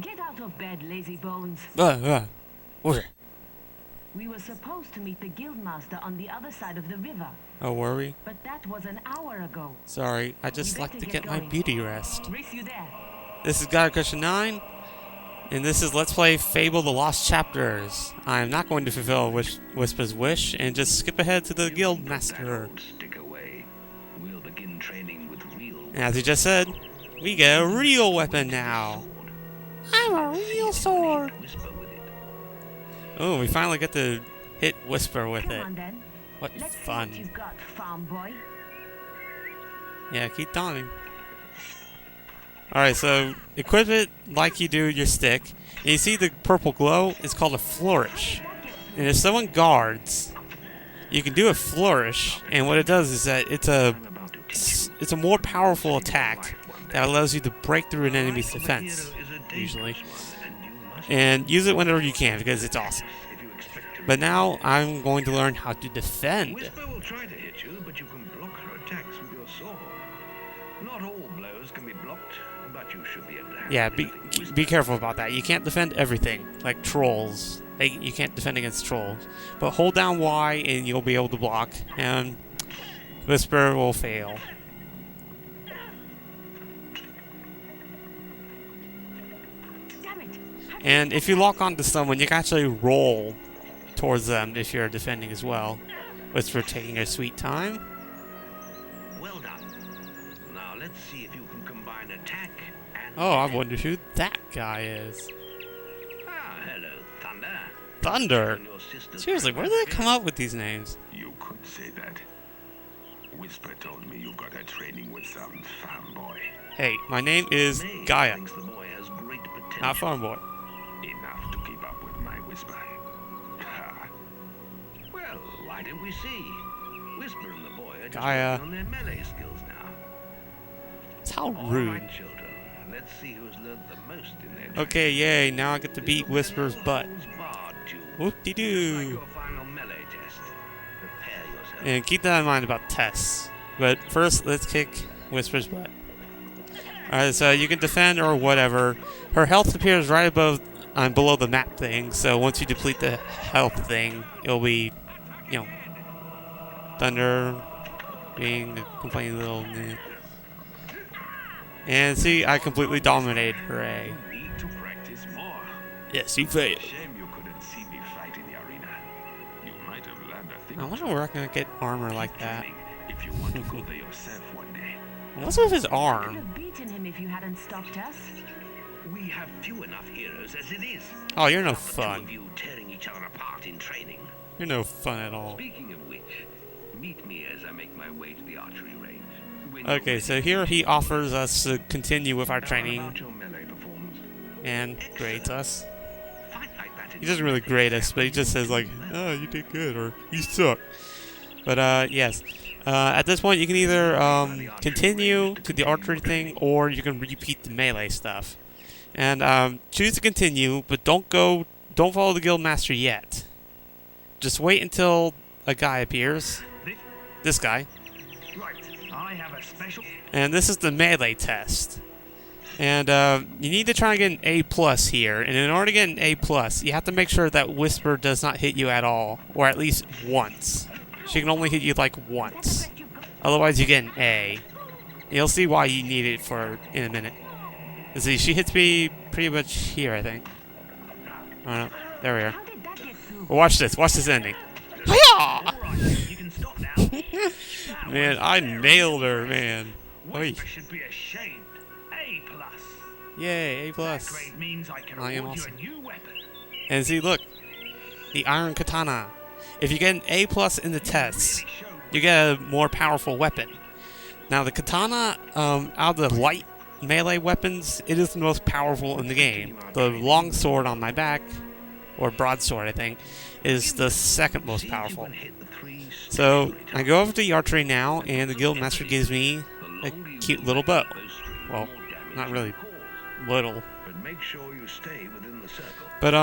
Get out of bed, lazy bones. Order. We were supposed to meet the guildmaster on the other side of the river. Oh, were we? But that was an hour ago. Sorry, I just like to get my beauty rest. Race you there. This is Gaia Question 9, and this is Let's Play Fable the Lost Chapters. I'm not going to fulfill Whisper's wish and just skip ahead to the guildmaster. We'll begin training with real. As he just said, we get a real weapon now. I'm a real sword. Oh, we finally get to hit Whisper with it. Come on, then. What Let's see fun. what you've got, farm boy. Yeah, keep taunting. Alright, so equip it like you do your stick. And you see the purple glow? It's called a flourish. And if someone guards, you can do a flourish, and what it does is that it's a more powerful attack that allows you to break through an enemy's defense, usually. And use it whenever you can, because it's awesome. But now I'm going to learn how to defend. Whisper will try to hit you, but you can block her attacks with your sword. Not all blows can be blocked, but you should be able to handle Yeah, anything. be careful about that. You can't defend everything, like trolls. You can't defend against trolls. But hold down Y and you'll be able to block, and Whisper will fail. And if you lock onto someone, you can actually roll towards them if you're defending as well. Whisper taking her sweet time. Well done. Now let's see if you can combine attack and. Oh, I wonder who that guy is. Ah, hello, Thunder. Thunder? And your sister's Seriously, where do they come up with these names? You could say that. Whisper told me you got a training with some farm boy. Hey, my name is May Gaia, thinks the boy has great potential. not Farm Boy. Enough to keep up with my Whisper. Ha. Well, why don't we see? Whisper and the boy are just Gaia. working on their melee skills now. It's how All rude. right, children. Let's see who's learned the most in their Okay, yay, now I get to beat Whisper's butt. Whoop-de-doo. Your final melee test. Prepare yourself. And keep that in mind about tests. But first, let's kick Whisper's butt. Alright, so you can defend or whatever. Her health appears right above, below the map thing, so once you deplete the health thing, it'll be, you know, Thunder being a complaining little meh. And see, I completely dominated. Hooray. You need to practice more. Yes, you failed. Shame you couldn't see me fight in the arena. You might have learned a thing. I wonder where I can get armor like that. Training if you want to go there yourself one day. What's with his Could arm? have beaten him if you hadn't stopped us. We have few enough heroes as it is. Oh, you're no Not the two fun. of you tearing each other apart in training. You're no fun at all. Speaking of which, meet me as I make my way to the archery range. When Okay, you're so ready, here he offers us to continue with our How training about your melee performance? and grades us. fight like that in He doesn't really grade us, but he just says like, "Oh, you did good," or "You suck." But yes, at this point you can either continue to the archery thing, or you can repeat the melee stuff. And choose to continue, but don't follow the guildmaster yet. Just wait until a guy appears. This guy. Right, I have a special. And this is the melee test. And you need to try and get an A+ here. And in order to get an A+, you have to make sure that Whisper does not hit you at all. Or at least once. She can only hit you like once. Otherwise you get an A. You'll see why you need it in a minute. See, she hits me pretty much here, I think. Oh no, there we are. How did that get through? Well, watch this ending. Hiya! Alright, you can stop now. Man, I nailed her, man. Oi. Whisper should be ashamed. A+. Yay, A+. That grade means I can I am award awesome. you a new weapon. And see, look, the Iron Katana. If you get an A+ in the tests, Really show you get a more powerful weapon. Now, the Katana, out of the light melee weapons, it is the most powerful in the game. The long sword on my back, or broadsword, I think, is the second most See if you powerful. can hit the three So, straight I up. go over to the archery now, and the guildmaster gives me The a longer you cute do little that, bow. the most strength, Well, more damage not you really cause. little. But make sure you stay within the circle. But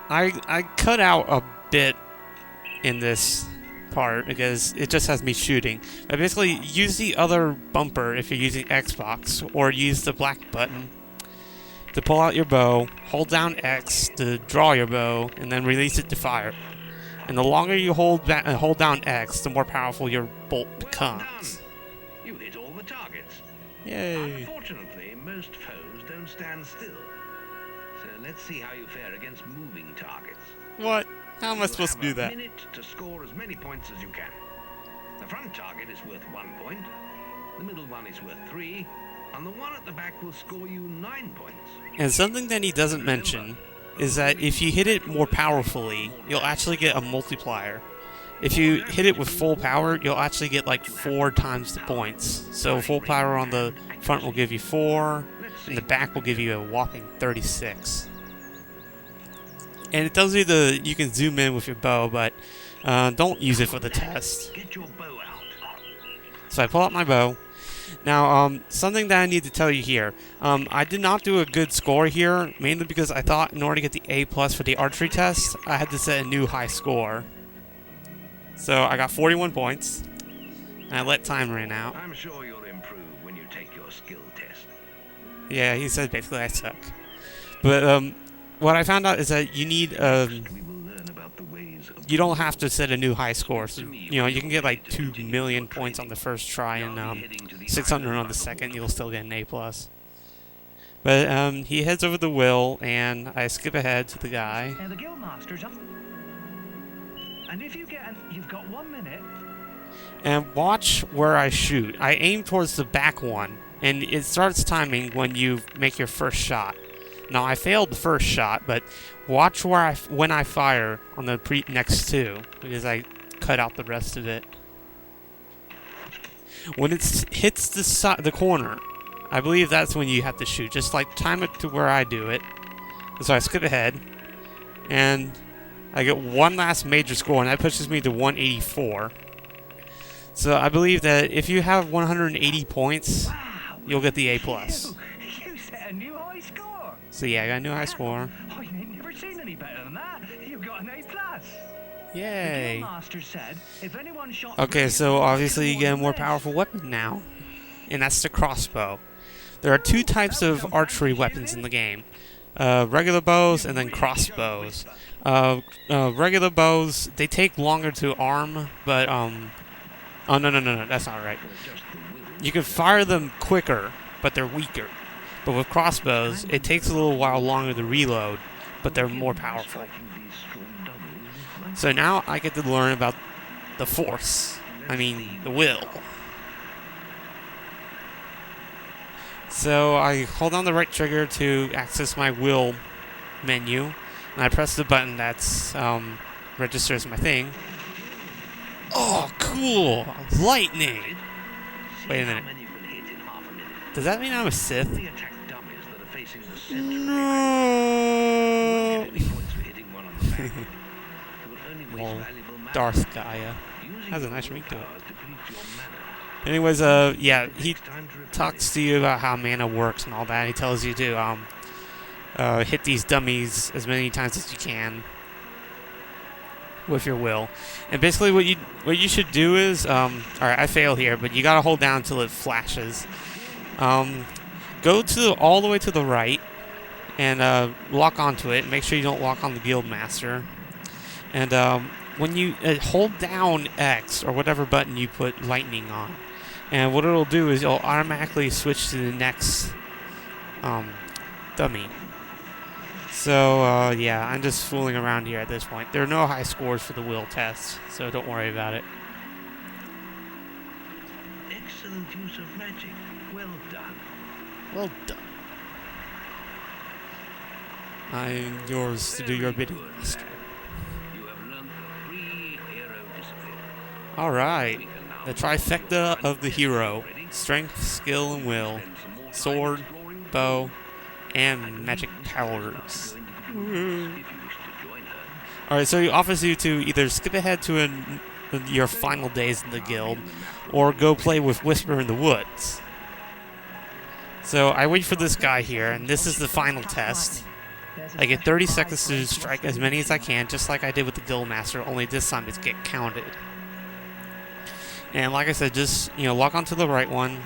I cut out a bit in this part because it just has me shooting. I basically use the other bumper if you're using Xbox, or use the black button to pull out your bow, hold down X to draw your bow, and then release it to fire. And the longer you hold down X, the more powerful your bolt becomes. You hit all the targets. Yay! Unfortunately, most foes don't stand still. So let's see how you fare against moving targets. What? How am I You supposed to have do a that? minute to score as many points as you can. The front target is worth 1 point. The middle one is worth 3. And the one at the back will score you 9 points. And something that he doesn't mention is that if you hit it more powerfully, you'll actually get a multiplier. If you hit it with full power, you'll actually get like 4 times the points. So full power on the front will give you 4, and the back will give you a whopping 36. And it tells you you can zoom in with your bow, but don't use it for the test. Get your bow out. So I pull out my bow. Now, something that I need to tell you here. I did not do a good score here, mainly because I thought in order to get the A+ for the archery test, I had to set a new high score. So I got 41 points, and I let time run out. I'm sure you'll improve when you take your skill test. Yeah, he said basically I suck. But what I found out is that you need We will learn about the ways of you don't have to set a new high score. So, you know, you can get like 2 million points on the first try and 600 on the second. You'll still get an A+. But he heads over the will, and I skip ahead to the guy. Now the guildmaster's up. And if you get you've got 1 minute. And watch where I shoot. I aim towards the back one, and it starts timing when you make your first shot. Now I failed the first shot, but watch where when I fire on the next 2, because I cut out the rest of it. When it hits the corner, I believe that's when you have to shoot. Just like time it to where I do it. So I skip ahead, and I get one last major score, and that pushes me to 184. So I believe that if you have 180 points, Wow, you'll get the A+. You set a new high score. So yeah, I got a new high score. I ain't never seen any better than that. You got an A+. The Yay! guildmaster said if anyone shot Okay, so obviously you get a more powerful weapon now, and that's the crossbow. There are 2 types of archery weapons in the game. Regular bows and then crossbows. Regular bows, they take longer to arm, but oh no, that's not right. You can fire them quicker, but they're weaker. But with crossbows, it takes a little while longer to reload, but they're more powerful. So now I get to learn about the force. I mean, the will. So I hold on the right trigger to access my will menu, and I press the button that's registers my thing. Oh, cool! Lightning! Wait a minute. Does that mean I'm a Sith? No! Well, Darth Gaia. Has a nice ring to it. Anyways, yeah, he talks to you about how mana works and all that. He tells you to hit these dummies as many times as you can with your will. And basically what you should do is, alright, I fail here, but you gotta hold down until it flashes. Go all the way to the right and lock onto it. Make sure you don't lock on the Guildmaster. And when you hold down X or whatever button you put lightning on, and what it'll do is it'll automatically switch to the next dummy. So yeah, I'm just fooling around here at this point. There are no high scores for the will test, so don't worry about it. Excellent use of magic. Well done. Well done. I'm yours to do your bidding, master. You have learned the 3 hero disciplines. Alright. The trifecta of the hero. Strength, skill, and will. Sword, bow, and magic powers. Alright, so he offers you to either skip ahead to your final days in the guild, or go play with Whisper in the Woods. So I wait for this guy here, and this is the final test. I get 30 seconds to strike as many as I can, just like I did with the Guildmaster, only this time it's get counted. And like I said, just, lock onto the right one,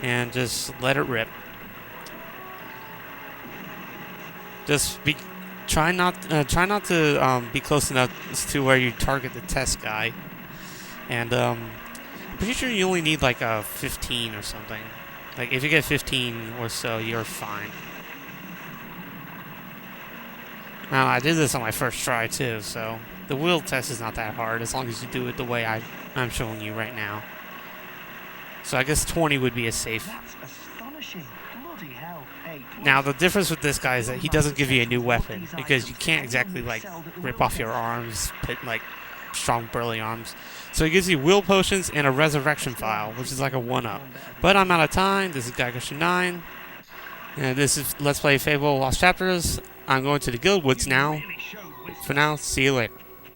and just let it rip. Just try not to be close enough to where you target the test guy. And pretty sure you only need like a 15 or something. Like if you get 15 or so, you're fine. Now I did this on my first try too, so the wheel test is not that hard as long as you do it the way I'm showing you right now. So I guess 20 would be a safe. That's astonishing. Bloody hell. Hey, Now the difference with this guy is that he doesn't give you a new weapon because you can't exactly like rip off your arms, put like strong burly arms. So he gives you will potions and a resurrection file, which is like a 1-up. But I'm out of time. This is Gaia9, and this is Let's Play Fable Lost Chapters. I'm going to the Guild Woods now. For now, see you later.